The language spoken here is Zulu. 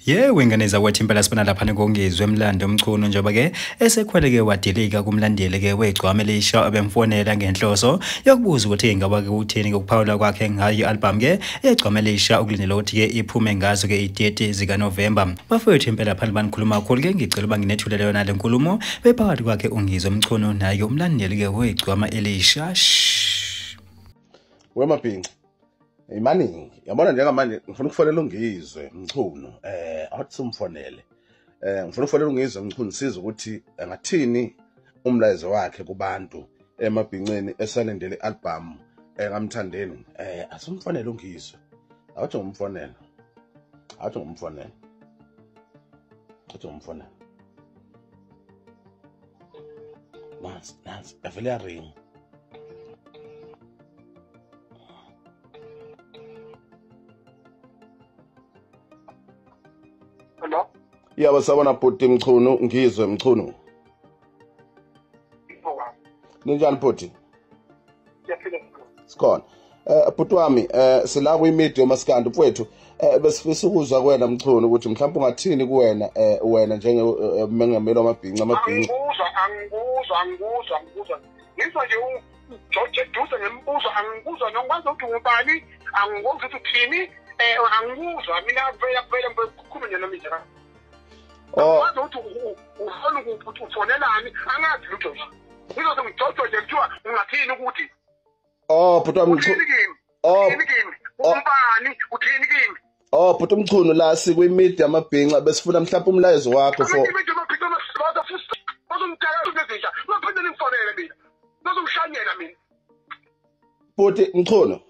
Wenganeza wathi impela sibona lapha ngongezwe emlando omculo njengoba ke esekhweleke wadilika kumlandeli ke wegcwama elisha abemfonela ngenhloso yokubuza ukuthi ingaba ke uthini ukuphawula kwakhe ngayo album ke egcwama elisha ukulindela ukuthi ke iphume ngazo ke idate zika November. Bafowethu impela phambi banikhuluma kakhulu ke ngicela uba nginethule leyo nale nkulumo bephakathi kwakhe ungizwe umculo naye umlandeli ke wegcwama elisha. Wemabhinca imaningi yabona njengamanje ngifuna ukufonela ungizwe mchuno athi simfonele ngifuna ukufonela ungizwe mchuno siza ukuthi ngathini umlayezo wakhe kubantu emabhinceni esalendele album ngamthandeni asimfonele ungizwe athi ngumfonela nansi avele ring. Hello? Yaba sabona bhuti mchuno ngizwe mchuno. Ninjani bhuti? Sikhona. Bhuti wami sila kwi-media maskandi mfowethu besifisa ukuzwa kuwena mchuno ukuthi mhlawumbe ungathini kuwena wena njengemengameli wamabhinqa amabhinqa. Angikuzwa. Ngizwa nje uJoje Duze ngembuzo angikuzwa nokwazi ukuthi ngubani angikwazi ukuthi uthini angikuzwa mina vele ngikhuluma nje nomija. Wazi ukuthi ufuna ukuthi ufonelani angazi lutho nje. Ngizothi ngijojo nje kuthiwa ungathini ukuthi bhuti wami uthini kimi uthini kimi bhuti mchuno la sikwi-media amabhinqa besifuna mhlawumbe umlayezo wakho for bhuti mchuno